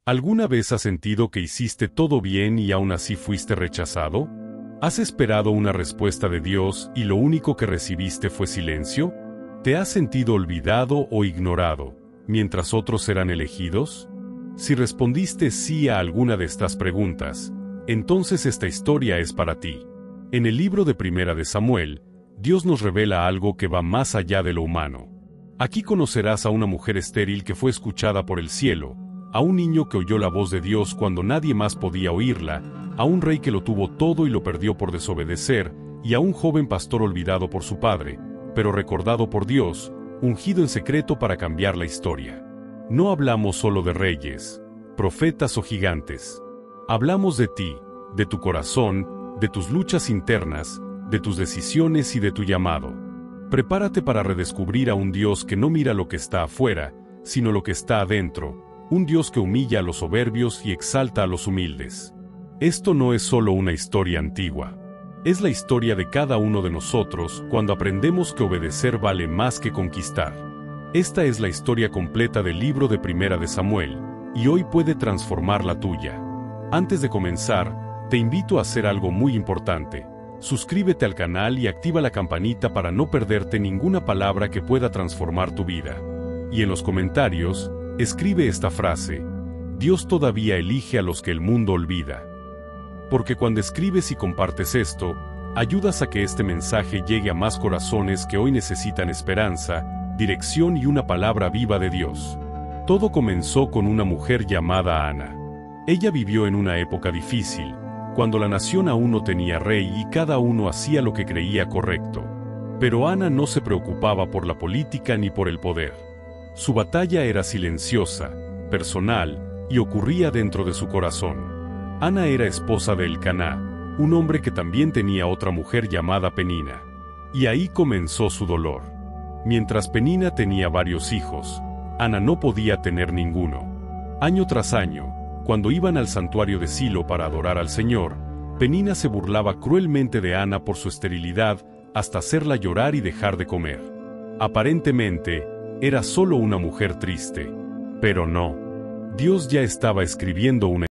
¿Alguna vez has sentido que hiciste todo bien y aún así fuiste rechazado? ¿Has esperado una respuesta de Dios y lo único que recibiste fue silencio? ¿Te has sentido olvidado o ignorado, mientras otros eran elegidos? Si respondiste sí a alguna de estas preguntas, entonces esta historia es para ti. En el libro de Primera de Samuel, Dios nos revela algo que va más allá de lo humano. Aquí conocerás a una mujer estéril que fue escuchada por el cielo, a un niño que oyó la voz de Dios cuando nadie más podía oírla, a un rey que lo tuvo todo y lo perdió por desobedecer, y a un joven pastor olvidado por su padre, pero recordado por Dios, ungido en secreto para cambiar la historia. No hablamos solo de reyes, profetas o gigantes. Hablamos de ti, de tu corazón, de tus luchas internas, de tus decisiones y de tu llamado. Prepárate para redescubrir a un Dios que no mira lo que está afuera, sino lo que está adentro, un Dios que humilla a los soberbios y exalta a los humildes. Esto no es solo una historia antigua. Es la historia de cada uno de nosotros cuando aprendemos que obedecer vale más que conquistar. Esta es la historia completa del libro de Primera de Samuel, y hoy puede transformar la tuya. Antes de comenzar, te invito a hacer algo muy importante. Suscríbete al canal y activa la campanita para no perderte ninguna palabra que pueda transformar tu vida. Y en los comentarios, escribe esta frase: Dios todavía elige a los que el mundo olvida. Porque cuando escribes y compartes esto, ayudas a que este mensaje llegue a más corazones que hoy necesitan esperanza, dirección y una palabra viva de Dios. Todo comenzó con una mujer llamada Ana. Ella vivió en una época difícil, cuando la nación aún no tenía rey y cada uno hacía lo que creía correcto. Pero Ana no se preocupaba por la política ni por el poder. Su batalla era silenciosa, personal, y ocurría dentro de su corazón. Ana era esposa de Elcaná, un hombre que también tenía otra mujer llamada Penina. Y ahí comenzó su dolor. Mientras Penina tenía varios hijos, Ana no podía tener ninguno. Año tras año, cuando iban al santuario de Silo para adorar al Señor, Penina se burlaba cruelmente de Ana por su esterilidad hasta hacerla llorar y dejar de comer. Aparentemente, era solo una mujer triste. Pero no. Dios ya estaba escribiendo una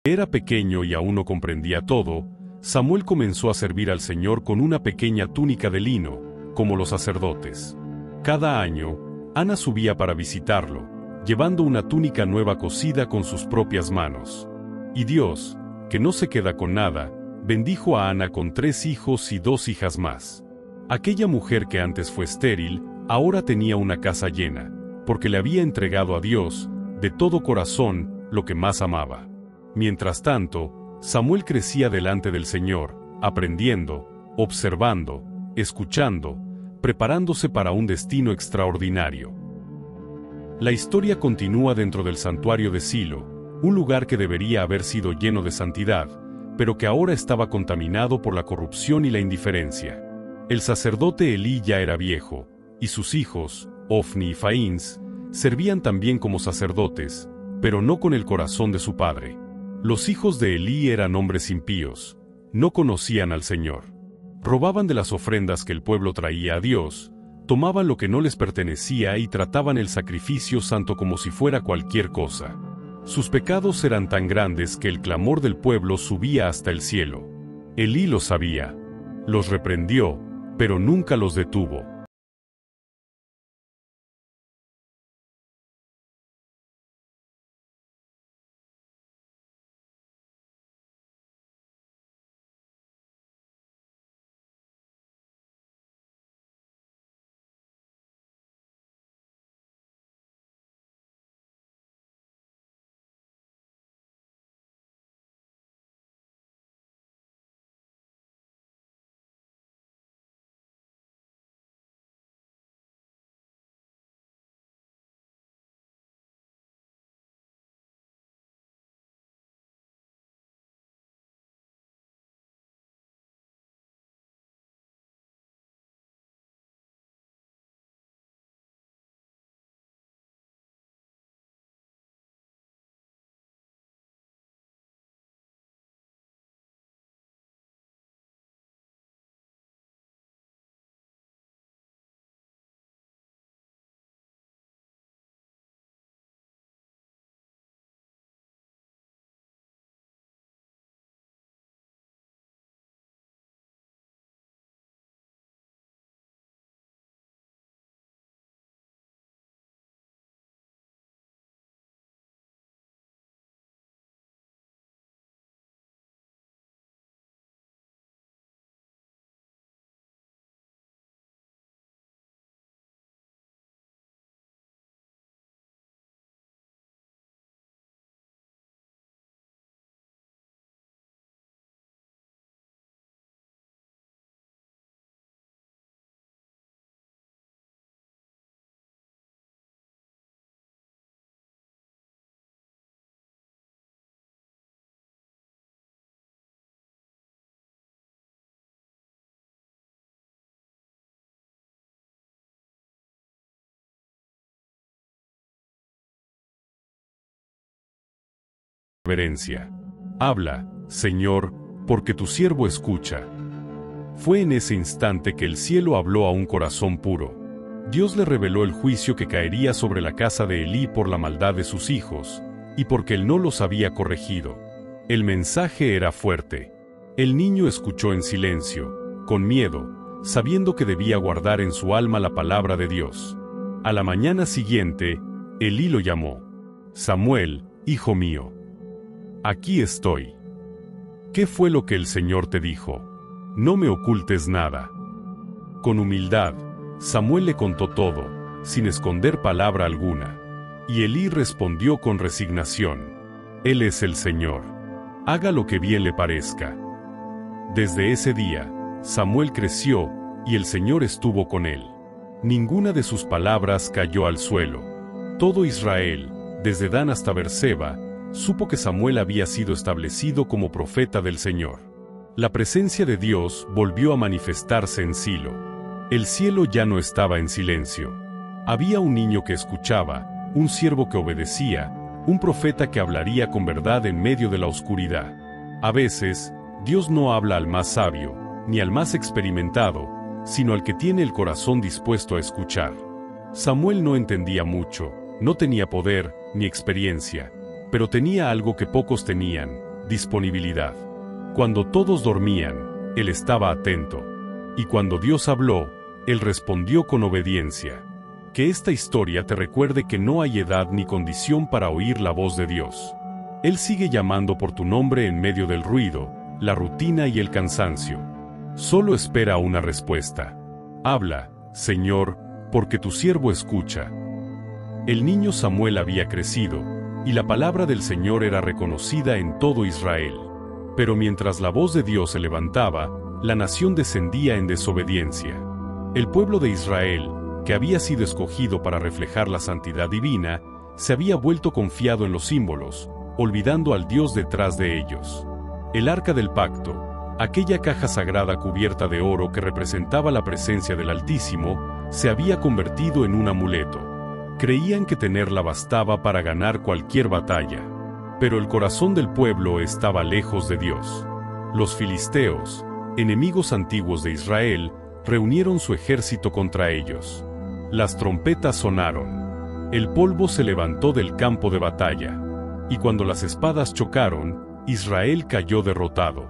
Era pequeño y aún no comprendía todo. Samuel comenzó a servir al Señor con una pequeña túnica de lino, como los sacerdotes. Cada año, Ana subía para visitarlo, llevando una túnica nueva cosida con sus propias manos. Y Dios, que no se queda con nada, bendijo a Ana con 3 hijos y 2 hijas más. Aquella mujer que antes fue estéril, ahora tenía una casa llena, porque le había entregado a Dios, de todo corazón, lo que más amaba. Mientras tanto, Samuel crecía delante del Señor, aprendiendo, observando, escuchando, preparándose para un destino extraordinario. La historia continúa dentro del santuario de Silo, un lugar que debería haber sido lleno de santidad, pero que ahora estaba contaminado por la corrupción y la indiferencia. El sacerdote Elí ya era viejo, y sus hijos, Ofni y Faíns, servían también como sacerdotes, pero no con el corazón de su padre. Los hijos de Elí eran hombres impíos, no conocían al Señor. Robaban de las ofrendas que el pueblo traía a Dios, tomaban lo que no les pertenecía y trataban el sacrificio santo como si fuera cualquier cosa. Sus pecados eran tan grandes que el clamor del pueblo subía hasta el cielo. Elí lo sabía. Los reprendió, pero nunca los detuvo. Reverencia. Habla, Señor, porque tu siervo escucha. Fue en ese instante que el cielo habló a un corazón puro. Dios le reveló el juicio que caería sobre la casa de Elí por la maldad de sus hijos, y porque él no los había corregido. El mensaje era fuerte. El niño escuchó en silencio, con miedo, sabiendo que debía guardar en su alma la palabra de Dios. A la mañana siguiente, Elí lo llamó. Samuel, hijo mío. Aquí estoy. ¿Qué fue lo que el Señor te dijo? No me ocultes nada. Con humildad, Samuel le contó todo, sin esconder palabra alguna. Y Elí respondió con resignación. Él es el Señor. Haga lo que bien le parezca. Desde ese día, Samuel creció, y el Señor estuvo con él. Ninguna de sus palabras cayó al suelo. Todo Israel, desde Dan hasta Berseba, supo que Samuel había sido establecido como profeta del Señor. La presencia de Dios volvió a manifestarse en Silo. El cielo ya no estaba en silencio. Había un niño que escuchaba, un siervo que obedecía, un profeta que hablaría con verdad en medio de la oscuridad. A veces, Dios no habla al más sabio, ni al más experimentado, sino al que tiene el corazón dispuesto a escuchar. Samuel no entendía mucho, no tenía poder, ni experiencia, pero tenía algo que pocos tenían, disponibilidad. Cuando todos dormían, Él estaba atento. Y cuando Dios habló, Él respondió con obediencia. Que esta historia te recuerde que no hay edad ni condición para oír la voz de Dios. Él sigue llamando por tu nombre en medio del ruido, la rutina y el cansancio. Solo espera una respuesta. Habla, Señor, porque tu siervo escucha. El niño Samuel había crecido, y la palabra del Señor era reconocida en todo Israel. Pero mientras la voz de Dios se levantaba, la nación descendía en desobediencia. El pueblo de Israel, que había sido escogido para reflejar la santidad divina, se había vuelto confiado en los símbolos, olvidando al Dios detrás de ellos. El Arca del Pacto, aquella caja sagrada cubierta de oro que representaba la presencia del Altísimo, se había convertido en un amuleto. Creían que tenerla bastaba para ganar cualquier batalla. Pero el corazón del pueblo estaba lejos de Dios. Los filisteos, enemigos antiguos de Israel, reunieron su ejército contra ellos. Las trompetas sonaron. El polvo se levantó del campo de batalla. Y cuando las espadas chocaron, Israel cayó derrotado.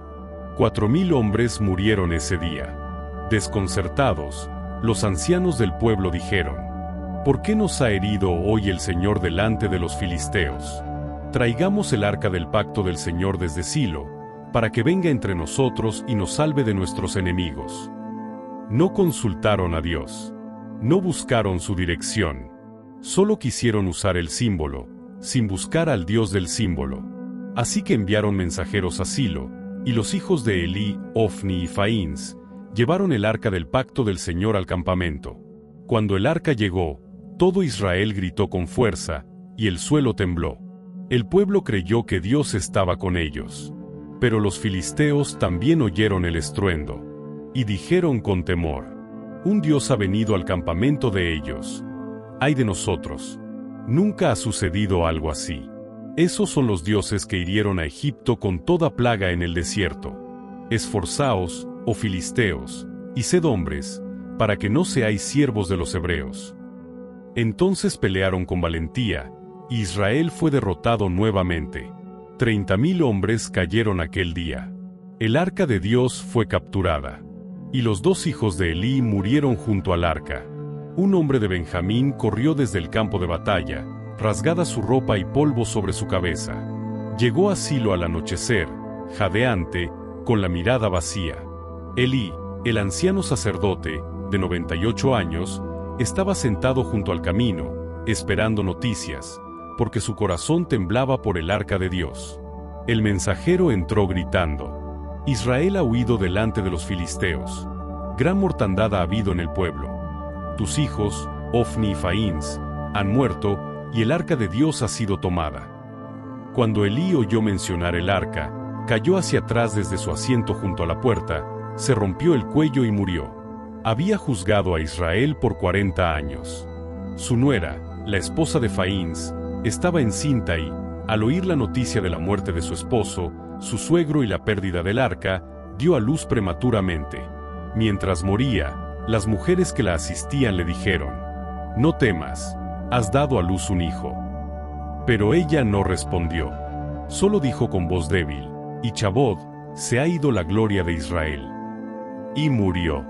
4,000 hombres murieron ese día. Desconcertados, los ancianos del pueblo dijeron: ¿Por qué nos ha herido hoy el Señor delante de los filisteos? Traigamos el arca del pacto del Señor desde Silo, para que venga entre nosotros y nos salve de nuestros enemigos. No consultaron a Dios. No buscaron su dirección. Solo quisieron usar el símbolo, sin buscar al Dios del símbolo. Así que enviaron mensajeros a Silo, y los hijos de Elí, Ofni y Faíns, llevaron el arca del pacto del Señor al campamento. Cuando el arca llegó, todo Israel gritó con fuerza, y el suelo tembló. El pueblo creyó que Dios estaba con ellos. Pero los filisteos también oyeron el estruendo, y dijeron con temor: un Dios ha venido al campamento de ellos. ¡Ay de nosotros! Nunca ha sucedido algo así. Esos son los dioses que hirieron a Egipto con toda plaga en el desierto. Esforzaos, oh filisteos, y sed hombres, para que no seáis siervos de los hebreos. Entonces pelearon con valentía, y Israel fue derrotado nuevamente. 30,000 hombres cayeron aquel día. El arca de Dios fue capturada. Y los 2 hijos de Elí murieron junto al arca. Un hombre de Benjamín corrió desde el campo de batalla, rasgada su ropa y polvo sobre su cabeza. Llegó a Silo al anochecer, jadeante, con la mirada vacía. Elí, el anciano sacerdote, de 98 años, estaba sentado junto al camino, esperando noticias, porque su corazón temblaba por el arca de Dios. El mensajero entró gritando: Israel ha huido delante de los filisteos. Gran mortandad ha habido en el pueblo. Tus hijos, Ofni y Faíns, han muerto, y el arca de Dios ha sido tomada. Cuando Elí oyó mencionar el arca, cayó hacia atrás desde su asiento junto a la puerta, se rompió el cuello y murió. Había juzgado a Israel por 40 años. Su nuera, la esposa de Faíns, estaba encinta y, al oír la noticia de la muerte de su esposo, su suegro y la pérdida del arca, dio a luz prematuramente. Mientras moría, las mujeres que la asistían le dijeron: no temas, has dado a luz un hijo. Pero ella no respondió. Solo dijo con voz débil: y Chabod, se ha ido la gloria de Israel. Y murió.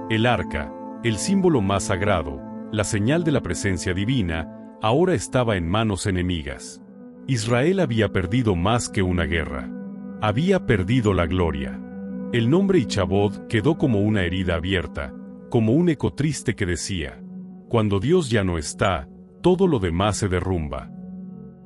El arca, el símbolo más sagrado, la señal de la presencia divina, ahora estaba en manos enemigas. Israel había perdido más que una guerra. Había perdido la gloria. El nombre Ichabod quedó como una herida abierta, como un eco triste que decía: cuando Dios ya no está, todo lo demás se derrumba.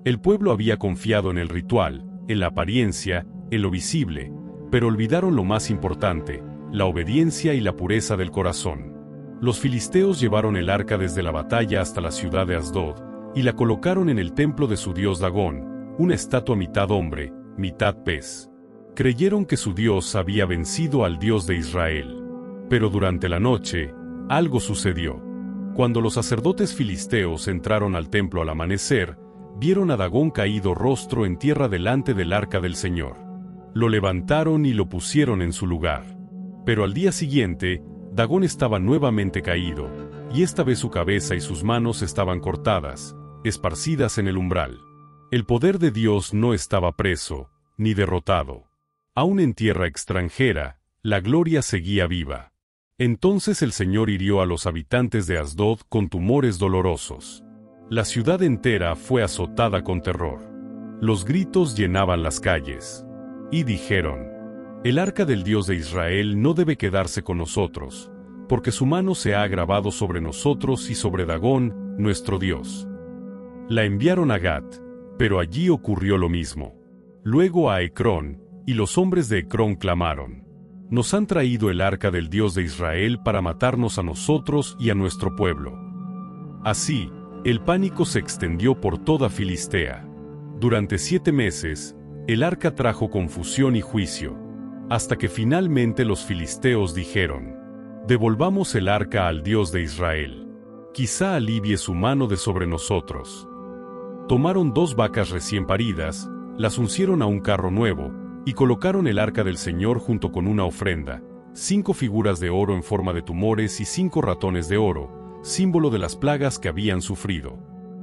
El pueblo había confiado en el ritual, en la apariencia, en lo visible, pero olvidaron lo más importante, la obediencia y la pureza del corazón. Los filisteos llevaron el arca desde la batalla hasta la ciudad de Asdod, y la colocaron en el templo de su dios Dagón, una estatua mitad hombre, mitad pez. Creyeron que su dios había vencido al Dios de Israel. Pero durante la noche, algo sucedió. Cuando los sacerdotes filisteos entraron al templo al amanecer, vieron a Dagón caído rostro en tierra delante del arca del Señor. Lo levantaron y lo pusieron en su lugar. Pero al día siguiente, Dagón estaba nuevamente caído, y esta vez su cabeza y sus manos estaban cortadas, esparcidas en el umbral. El poder de Dios no estaba preso, ni derrotado. Aún en tierra extranjera, la gloria seguía viva. Entonces el Señor hirió a los habitantes de Asdod con tumores dolorosos. La ciudad entera fue azotada con terror. Los gritos llenaban las calles. Y dijeron: el arca del Dios de Israel no debe quedarse con nosotros, porque su mano se ha agravado sobre nosotros y sobre Dagón, nuestro Dios. La enviaron a Gat, pero allí ocurrió lo mismo. Luego a Ecrón, y los hombres de Ecrón clamaron: nos han traído el arca del Dios de Israel para matarnos a nosotros y a nuestro pueblo. Así, el pánico se extendió por toda Filistea. Durante 7 meses, el arca trajo confusión y juicio, hasta que finalmente los filisteos dijeron: devolvamos el arca al Dios de Israel. Quizá alivie su mano de sobre nosotros. Tomaron 2 vacas recién paridas, las uncieron a un carro nuevo, y colocaron el arca del Señor junto con una ofrenda, 5 figuras de oro en forma de tumores y 5 ratones de oro, símbolo de las plagas que habían sufrido.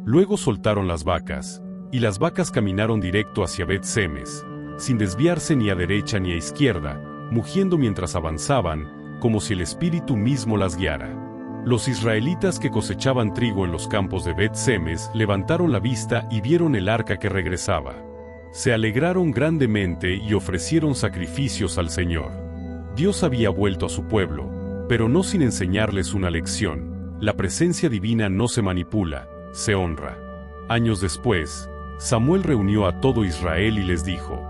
Luego soltaron las vacas, y las vacas caminaron directo hacia Bet-Semes, sin desviarse ni a derecha ni a izquierda, mugiendo mientras avanzaban, como si el Espíritu mismo las guiara. Los israelitas que cosechaban trigo en los campos de Bet-Semes levantaron la vista y vieron el arca que regresaba. Se alegraron grandemente y ofrecieron sacrificios al Señor. Dios había vuelto a su pueblo, pero no sin enseñarles una lección: la presencia divina no se manipula, se honra. Años después, Samuel reunió a todo Israel y les dijo: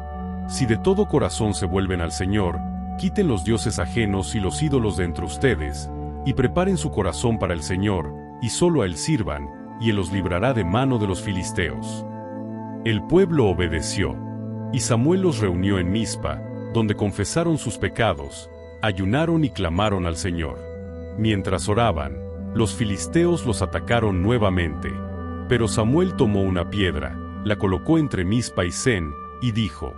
si de todo corazón se vuelven al Señor, quiten los dioses ajenos y los ídolos de entre ustedes, y preparen su corazón para el Señor, y solo a Él sirvan, y Él los librará de mano de los filisteos. El pueblo obedeció, y Samuel los reunió en Mizpa, donde confesaron sus pecados, ayunaron y clamaron al Señor. Mientras oraban, los filisteos los atacaron nuevamente. Pero Samuel tomó una piedra, la colocó entre Mizpa y Sen, y dijo: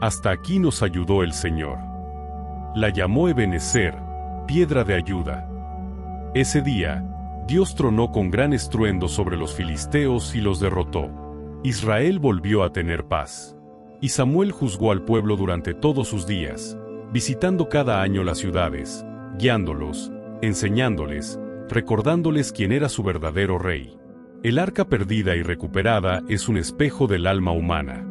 hasta aquí nos ayudó el Señor. La llamó Ebenezer, piedra de ayuda. Ese día, Dios tronó con gran estruendo sobre los filisteos y los derrotó. Israel volvió a tener paz. Y Samuel juzgó al pueblo durante todos sus días, visitando cada año las ciudades, guiándolos, enseñándoles, recordándoles quién era su verdadero rey. El arca perdida y recuperada es un espejo del alma humana.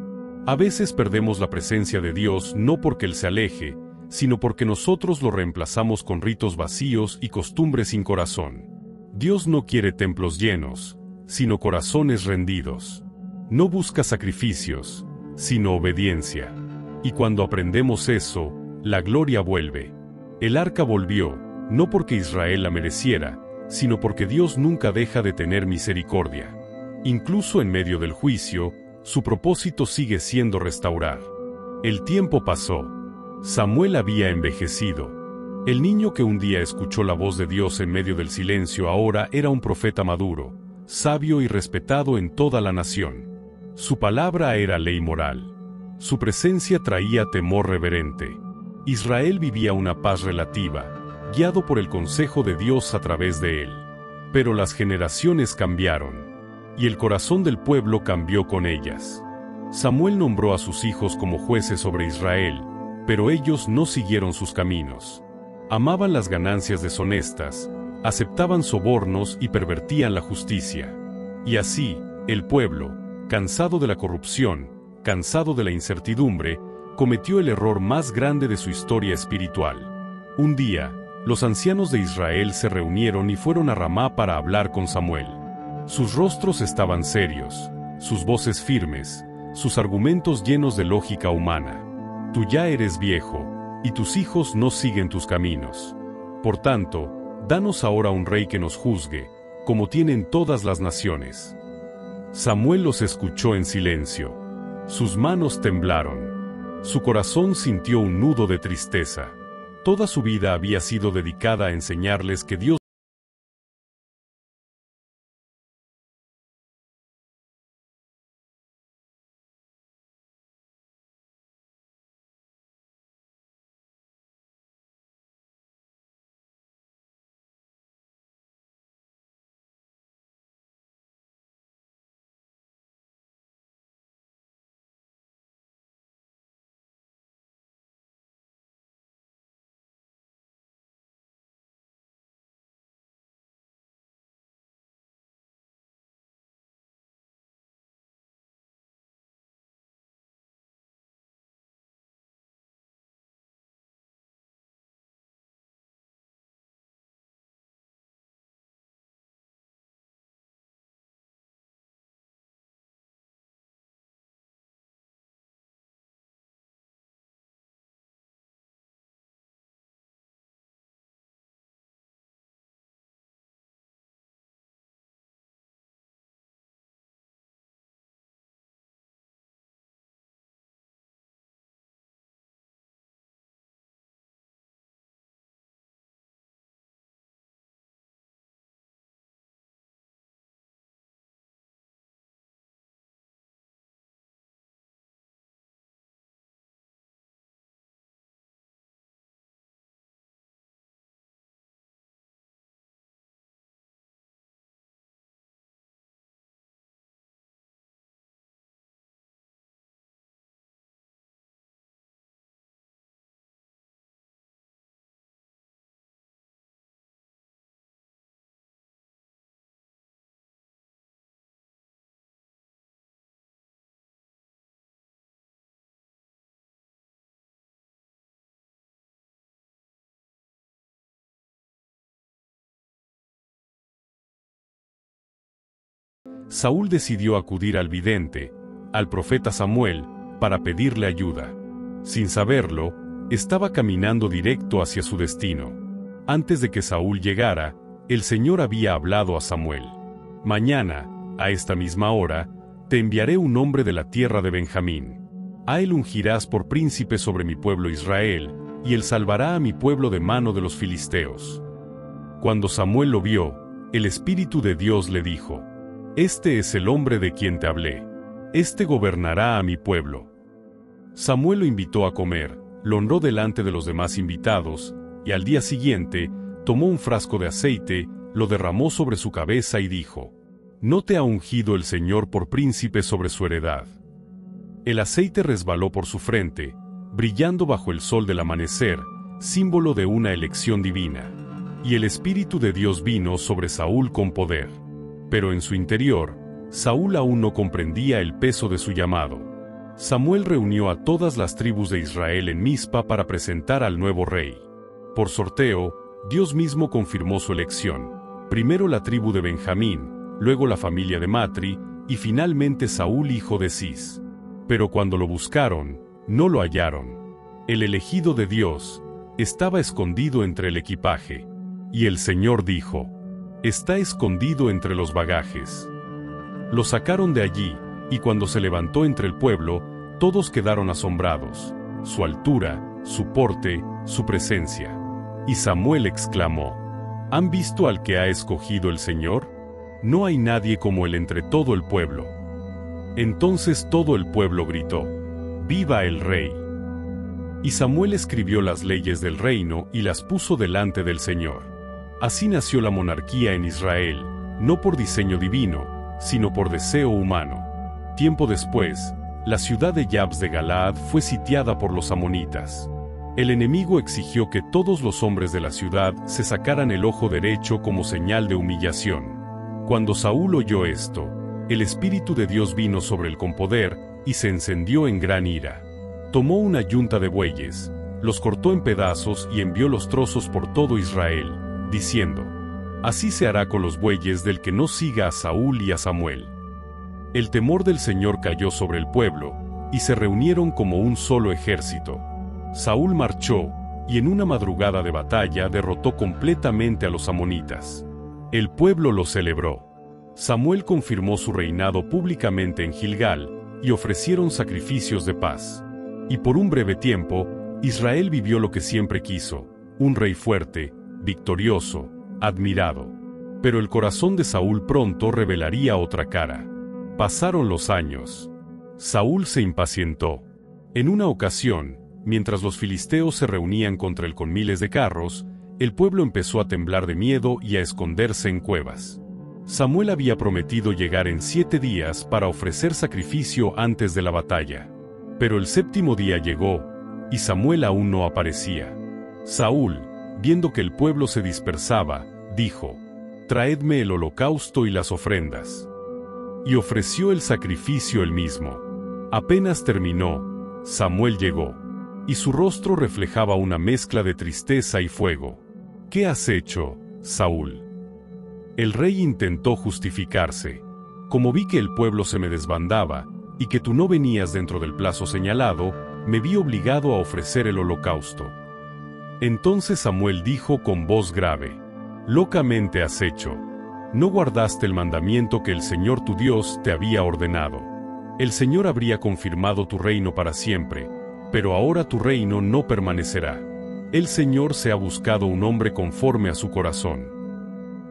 A veces perdemos la presencia de Dios no porque Él se aleje, sino porque nosotros lo reemplazamos con ritos vacíos y costumbres sin corazón. Dios no quiere templos llenos, sino corazones rendidos. No busca sacrificios, sino obediencia. Y cuando aprendemos eso, la gloria vuelve. El arca volvió, no porque Israel la mereciera, sino porque Dios nunca deja de tener misericordia. Incluso en medio del juicio, su propósito sigue siendo restaurar. El tiempo pasó. Samuel había envejecido. El niño que un día escuchó la voz de Dios en medio del silencio ahora era un profeta maduro, sabio y respetado en toda la nación. Su palabra era ley moral. Su presencia traía temor reverente. Israel vivía una paz relativa, guiado por el consejo de Dios a través de él. Pero las generaciones cambiaron, y el corazón del pueblo cambió con ellas. Samuel nombró a sus hijos como jueces sobre Israel, pero ellos no siguieron sus caminos. Amaban las ganancias deshonestas, aceptaban sobornos y pervertían la justicia. Y así, el pueblo, cansado de la corrupción, cansado de la incertidumbre, cometió el error más grande de su historia espiritual. Un día, los ancianos de Israel se reunieron y fueron a Ramá para hablar con Samuel. Sus rostros estaban serios, sus voces firmes, sus argumentos llenos de lógica humana. Tú ya eres viejo, y tus hijos no siguen tus caminos. Por tanto, danos ahora un rey que nos juzgue, como tienen todas las naciones. Samuel los escuchó en silencio. Sus manos temblaron. Su corazón sintió un nudo de tristeza. Toda su vida había sido dedicada a enseñarles que Dios Saúl decidió acudir al vidente, al profeta Samuel, para pedirle ayuda. Sin saberlo, estaba caminando directo hacia su destino. Antes de que Saúl llegara, el Señor había hablado a Samuel. Mañana, a esta misma hora, te enviaré un hombre de la tierra de Benjamín. A él ungirás por príncipe sobre mi pueblo Israel, y él salvará a mi pueblo de mano de los filisteos. Cuando Samuel lo vio, el Espíritu de Dios le dijo: Este es el hombre de quien te hablé. Este gobernará a mi pueblo. Samuel lo invitó a comer, lo honró delante de los demás invitados, y al día siguiente, tomó un frasco de aceite, lo derramó sobre su cabeza y dijo: ¿No te ha ungido el Señor por príncipe sobre su heredad? El aceite resbaló por su frente, brillando bajo el sol del amanecer, símbolo de una elección divina. Y el Espíritu de Dios vino sobre Saúl con poder. Pero en su interior, Saúl aún no comprendía el peso de su llamado. Samuel reunió a todas las tribus de Israel en Mizpa para presentar al nuevo rey. Por sorteo, Dios mismo confirmó su elección. Primero la tribu de Benjamín, luego la familia de Matri, y finalmente Saúl hijo de Cis. Pero cuando lo buscaron, no lo hallaron. El elegido de Dios estaba escondido entre el equipaje. Y el Señor dijo: Está escondido entre los bagajes. Lo sacaron de allí, y cuando se levantó entre el pueblo, todos quedaron asombrados. Su altura, su porte, su presencia. Y Samuel exclamó: ¿Han visto al que ha escogido el Señor? No hay nadie como él entre todo el pueblo. Entonces todo el pueblo gritó: ¡Viva el rey! Y Samuel escribió las leyes del reino y las puso delante del Señor. Así nació la monarquía en Israel, no por diseño divino, sino por deseo humano. Tiempo después, la ciudad de Yabes de Galaad fue sitiada por los amonitas. El enemigo exigió que todos los hombres de la ciudad se sacaran el ojo derecho como señal de humillación. Cuando Saúl oyó esto, el Espíritu de Dios vino sobre él con poder, y se encendió en gran ira. Tomó una yunta de bueyes, los cortó en pedazos y envió los trozos por todo Israel, diciendo: Así se hará con los bueyes del que no siga a Saúl y a Samuel. El temor del Señor cayó sobre el pueblo, y se reunieron como un solo ejército. Saúl marchó, y en una madrugada de batalla derrotó completamente a los amonitas. El pueblo lo celebró. Samuel confirmó su reinado públicamente en Gilgal, y ofrecieron sacrificios de paz. Y por un breve tiempo, Israel vivió lo que siempre quiso: un rey fuerte, victorioso, admirado. Pero el corazón de Saúl pronto revelaría otra cara. Pasaron los años. Saúl se impacientó. En una ocasión, mientras los filisteos se reunían contra él con miles de carros, el pueblo empezó a temblar de miedo y a esconderse en cuevas. Samuel había prometido llegar en 7 días para ofrecer sacrificio antes de la batalla. Pero el 7º día llegó, y Samuel aún no aparecía. Saúl, viendo que el pueblo se dispersaba, dijo: Traedme el holocausto y las ofrendas. Y ofreció el sacrificio él mismo. Apenas terminó, Samuel llegó, y su rostro reflejaba una mezcla de tristeza y fuego. ¿Qué has hecho, Saúl? El rey intentó justificarse. Como vi que el pueblo se me desbandaba, y que tú no venías dentro del plazo señalado, me vi obligado a ofrecer el holocausto. Entonces Samuel dijo con voz grave: Locamente has hecho. No guardaste el mandamiento que el Señor tu Dios te había ordenado. El Señor habría confirmado tu reino para siempre, pero ahora tu reino no permanecerá. El Señor se ha buscado un hombre conforme a su corazón.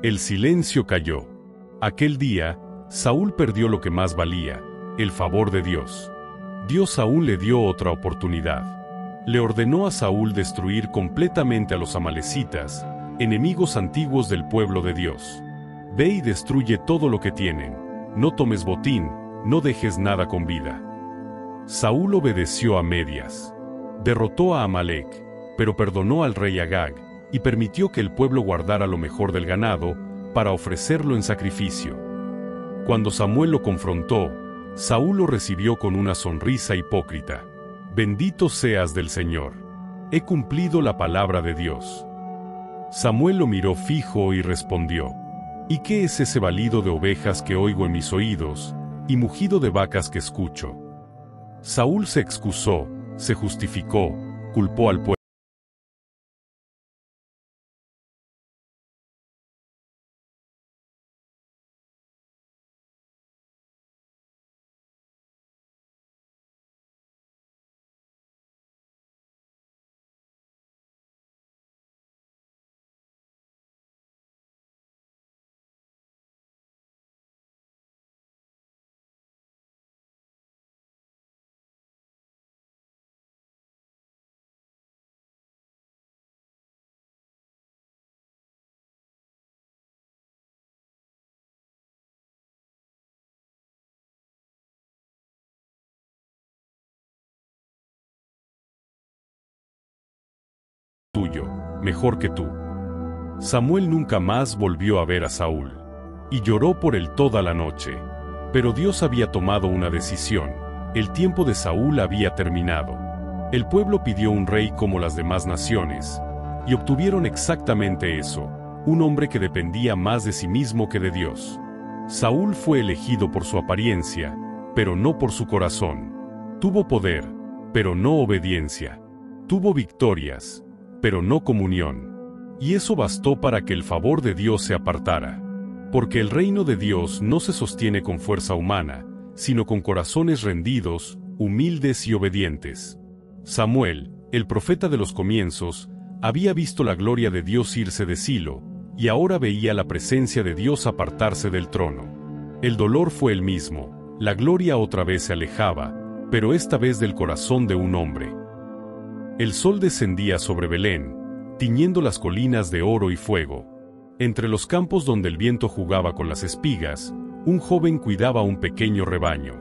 El silencio cayó. Aquel día, Saúl perdió lo que más valía: el favor de Dios. Dios aún le dio otra oportunidad. Le ordenó a Saúl destruir completamente a los amalecitas, enemigos antiguos del pueblo de Dios. Ve y destruye todo lo que tienen. No tomes botín, no dejes nada con vida. Saúl obedeció a medias. Derrotó a Amalec, pero perdonó al rey Agag, y permitió que el pueblo guardara lo mejor del ganado, para ofrecerlo en sacrificio. Cuando Samuel lo confrontó, Saúl lo recibió con una sonrisa hipócrita. Bendito seas del Señor. He cumplido la palabra de Dios. Samuel lo miró fijo y respondió: ¿Y qué es ese balido de ovejas que oigo en mis oídos, y mugido de vacas que escucho? Saúl se excusó, se justificó, culpó al pueblo. Tuyo, mejor que tú. Samuel nunca más volvió a ver a Saúl, y lloró por él toda la noche. Pero Dios había tomado una decisión, el tiempo de Saúl había terminado. El pueblo pidió un rey como las demás naciones, y obtuvieron exactamente eso, un hombre que dependía más de sí mismo que de Dios. Saúl fue elegido por su apariencia, pero no por su corazón. Tuvo poder, pero no obediencia. Tuvo victorias, pero no comunión. Y eso bastó para que el favor de Dios se apartara. Porque el reino de Dios no se sostiene con fuerza humana, sino con corazones rendidos, humildes y obedientes. Samuel, el profeta de los comienzos, había visto la gloria de Dios irse de Silo, y ahora veía la presencia de Dios apartarse del trono. El dolor fue el mismo, la gloria otra vez se alejaba, pero esta vez del corazón de un hombre. El sol descendía sobre Belén, tiñendo las colinas de oro y fuego. Entre los campos donde el viento jugaba con las espigas, un joven cuidaba un pequeño rebaño.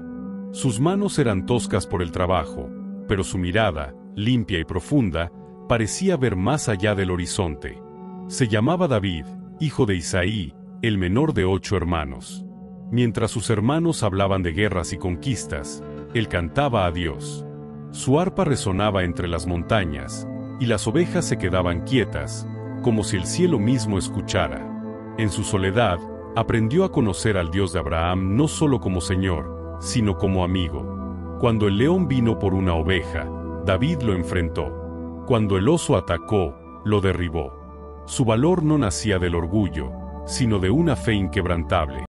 Sus manos eran toscas por el trabajo, pero su mirada, limpia y profunda, parecía ver más allá del horizonte. Se llamaba David, hijo de Isaí, el menor de 8 hermanos. Mientras sus hermanos hablaban de guerras y conquistas, él cantaba a Dios. Su arpa resonaba entre las montañas, y las ovejas se quedaban quietas, como si el cielo mismo escuchara. En su soledad, aprendió a conocer al Dios de Abraham no solo como Señor, sino como amigo. Cuando el león vino por una oveja, David lo enfrentó. Cuando el oso atacó, lo derribó. Su valor no nacía del orgullo, sino de una fe inquebrantable.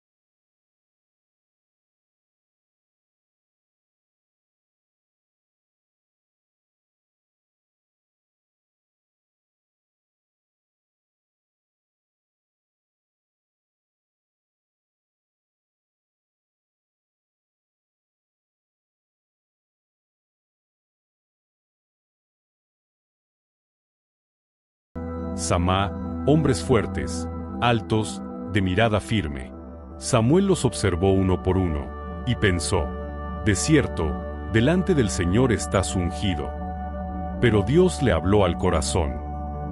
Samá, hombres fuertes, altos, de mirada firme. Samuel los observó uno por uno, y pensó: de cierto, delante del Señor está su ungido. Pero Dios le habló al corazón: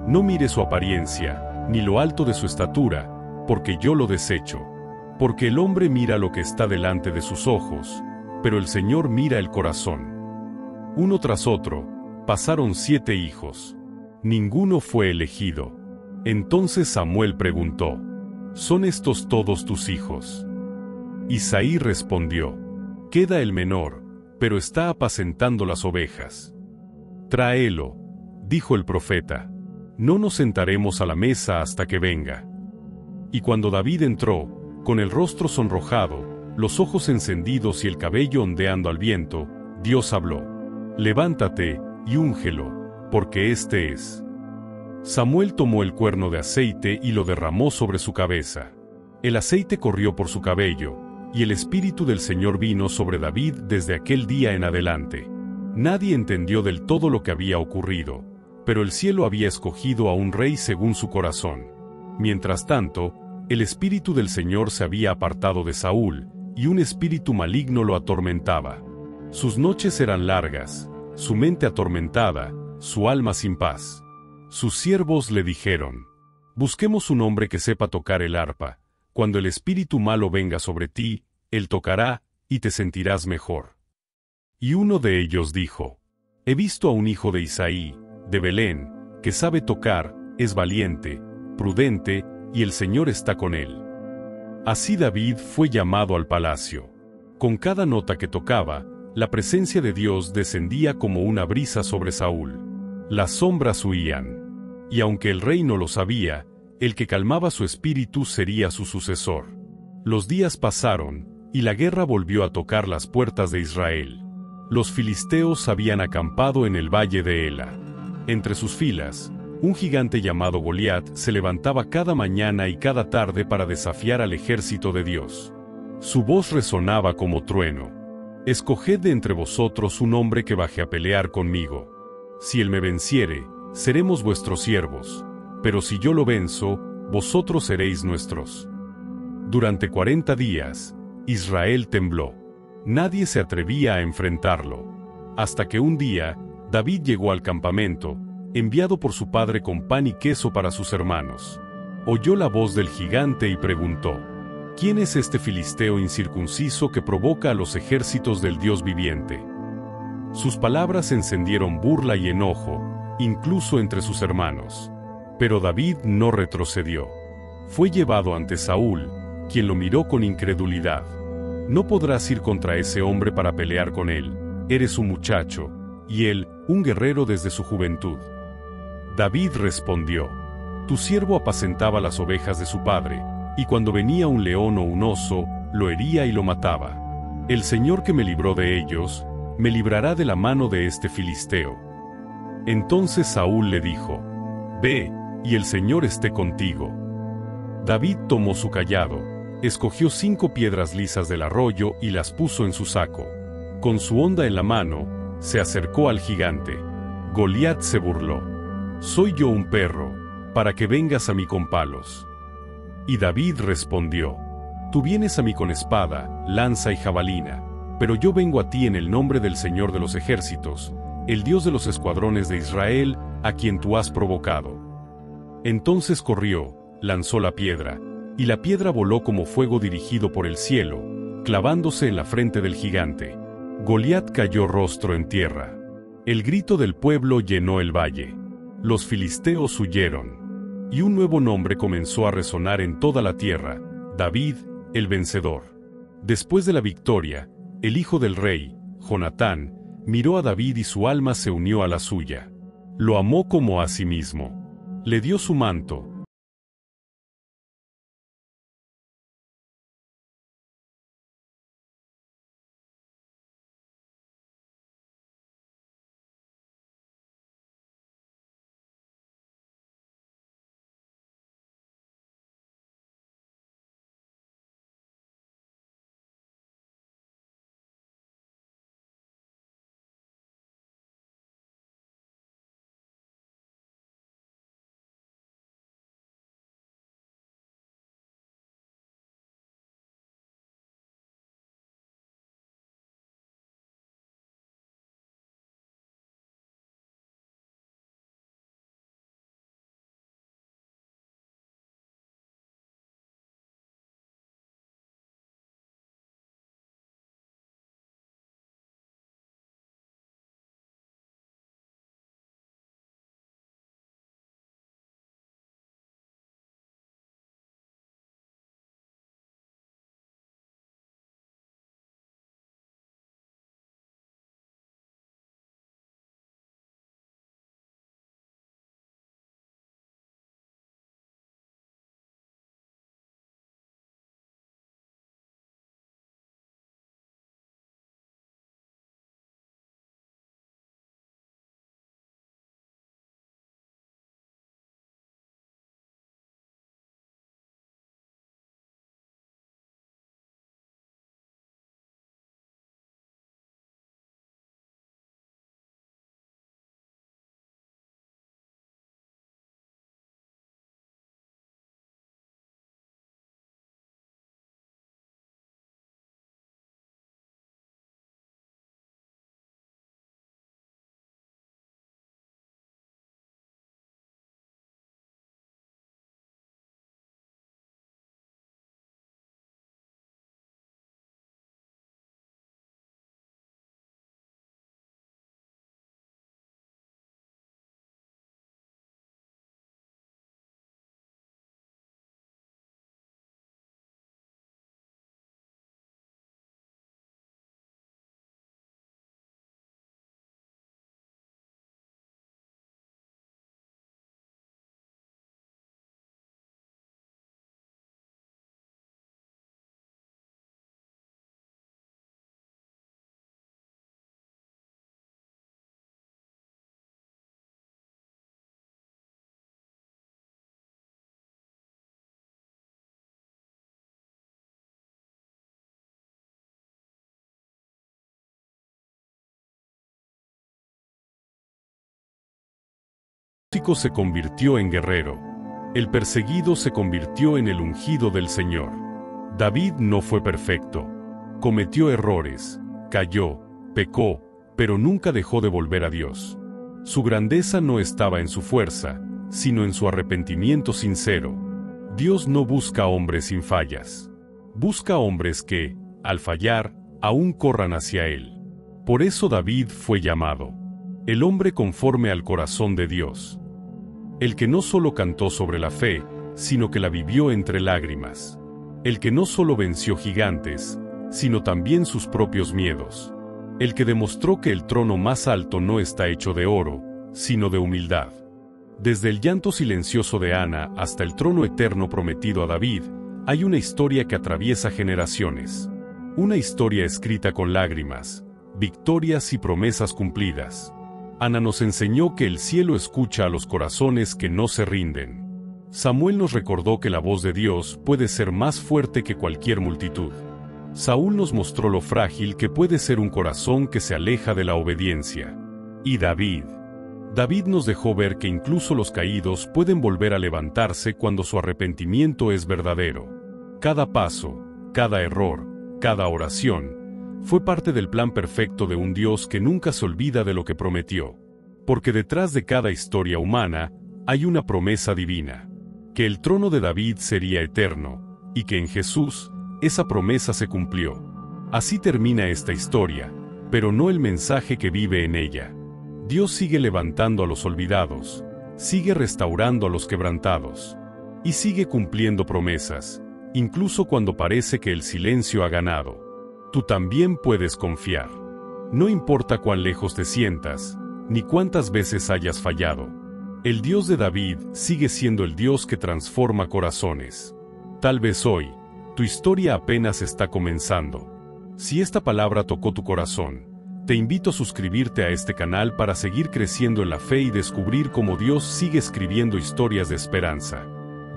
no mire su apariencia, ni lo alto de su estatura, porque yo lo desecho. Porque el hombre mira lo que está delante de sus ojos, pero el Señor mira el corazón. Uno tras otro, pasaron 7 hijos. Ninguno fue elegido. Entonces Samuel preguntó: ¿son estos todos tus hijos? Isaí respondió: queda el menor, pero está apacentando las ovejas. Tráelo, dijo el profeta. No nos sentaremos a la mesa hasta que venga. Y cuando David entró, con el rostro sonrojado, los ojos encendidos y el cabello ondeando al viento, Dios habló: levántate y úngelo, porque este es. Samuel tomó el cuerno de aceite y lo derramó sobre su cabeza. El aceite corrió por su cabello, y el Espíritu del Señor vino sobre David desde aquel día en adelante. Nadie entendió del todo lo que había ocurrido, pero el cielo había escogido a un rey según su corazón. Mientras tanto, el Espíritu del Señor se había apartado de Saúl, y un espíritu maligno lo atormentaba. Sus noches eran largas, su mente atormentada, su alma sin paz. Sus siervos le dijeron: busquemos un hombre que sepa tocar el arpa. Cuando el espíritu malo venga sobre ti, él tocará, y te sentirás mejor. Y uno de ellos dijo: he visto a un hijo de Isaí, de Belén, que sabe tocar, es valiente, prudente, y el Señor está con él. Así David fue llamado al palacio. Con cada nota que tocaba, la presencia de Dios descendía como una brisa sobre Saúl. Las sombras huían. Y aunque el rey no lo sabía, el que calmaba su espíritu sería su sucesor. Los días pasaron, y la guerra volvió a tocar las puertas de Israel. Los filisteos habían acampado en el valle de Ela. Entre sus filas, un gigante llamado Goliat se levantaba cada mañana y cada tarde para desafiar al ejército de Dios. Su voz resonaba como trueno. Escoged de entre vosotros un hombre que baje a pelear conmigo. Si él me venciere, seremos vuestros siervos, pero si yo lo venzo, vosotros seréis nuestros. Durante 40 días, Israel tembló. Nadie se atrevía a enfrentarlo. Hasta que un día, David llegó al campamento, enviado por su padre con pan y queso para sus hermanos. Oyó la voz del gigante y preguntó: ¿Quién es este filisteo incircunciso que provoca a los ejércitos del Dios viviente? Sus palabras encendieron burla y enojo, incluso entre sus hermanos. Pero David no retrocedió. Fue llevado ante Saúl, quien lo miró con incredulidad. No podrás ir contra ese hombre para pelear con él. Eres un muchacho, y él, un guerrero desde su juventud. David respondió: Tu siervo apacentaba las ovejas de su padre, y cuando venía un león o un oso, lo hería y lo mataba. El Señor que me libró de ellos, me librará de la mano de este filisteo. Entonces Saúl le dijo: Ve, y el Señor esté contigo. David tomó su cayado, escogió 5 piedras lisas del arroyo y las puso en su saco. Con su honda en la mano, se acercó al gigante. Goliat se burló: ¿Soy yo un perro, para que vengas a mí con palos? Y David respondió: Tú vienes a mí con espada, lanza y jabalina, pero yo vengo a ti en el nombre del Señor de los ejércitos, el Dios de los escuadrones de Israel, a quien tú has provocado. Entonces corrió, lanzó la piedra, y la piedra voló como fuego dirigido por el cielo, clavándose en la frente del gigante. Goliat cayó rostro en tierra. El grito del pueblo llenó el valle. Los filisteos huyeron. Y un nuevo nombre comenzó a resonar en toda la tierra: David, el vencedor. Después de la victoria, el hijo del rey, Jonatán, miró a David y su alma se unió a la suya. Lo amó como a sí mismo. Le dio su manto, músico se convirtió en guerrero. El perseguido se convirtió en el ungido del Señor. David no fue perfecto. Cometió errores, cayó, pecó, pero nunca dejó de volver a Dios. Su grandeza no estaba en su fuerza, sino en su arrepentimiento sincero. Dios no busca hombres sin fallas. Busca hombres que, al fallar, aún corran hacia Él. Por eso David fue llamado el hombre conforme al corazón de Dios. El que no solo cantó sobre la fe, sino que la vivió entre lágrimas. El que no solo venció gigantes, sino también sus propios miedos. El que demostró que el trono más alto no está hecho de oro, sino de humildad. Desde el llanto silencioso de Ana hasta el trono eterno prometido a David, hay una historia que atraviesa generaciones. Una historia escrita con lágrimas, victorias y promesas cumplidas. Ana nos enseñó que el cielo escucha a los corazones que no se rinden. Samuel nos recordó que la voz de Dios puede ser más fuerte que cualquier multitud. Saúl nos mostró lo frágil que puede ser un corazón que se aleja de la obediencia. Y David nos dejó ver que incluso los caídos pueden volver a levantarse cuando su arrepentimiento es verdadero. Cada paso, cada error, cada oración, fue parte del plan perfecto de un Dios que nunca se olvida de lo que prometió. Porque detrás de cada historia humana, hay una promesa divina. Que el trono de David sería eterno, y que en Jesús, esa promesa se cumplió. Así termina esta historia, pero no el mensaje que vive en ella. Dios sigue levantando a los olvidados, sigue restaurando a los quebrantados, y sigue cumpliendo promesas, incluso cuando parece que el silencio ha ganado. Tú también puedes confiar. No importa cuán lejos te sientas, ni cuántas veces hayas fallado. El Dios de David sigue siendo el Dios que transforma corazones. Tal vez hoy, tu historia apenas está comenzando. Si esta palabra tocó tu corazón, te invito a suscribirte a este canal para seguir creciendo en la fe y descubrir cómo Dios sigue escribiendo historias de esperanza.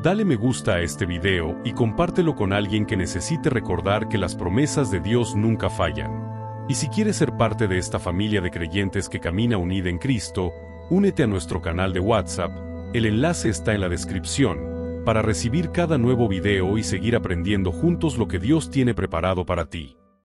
Dale me gusta a este video y compártelo con alguien que necesite recordar que las promesas de Dios nunca fallan. Y si quieres ser parte de esta familia de creyentes que camina unida en Cristo, únete a nuestro canal de WhatsApp, el enlace está en la descripción, para recibir cada nuevo video y seguir aprendiendo juntos lo que Dios tiene preparado para ti.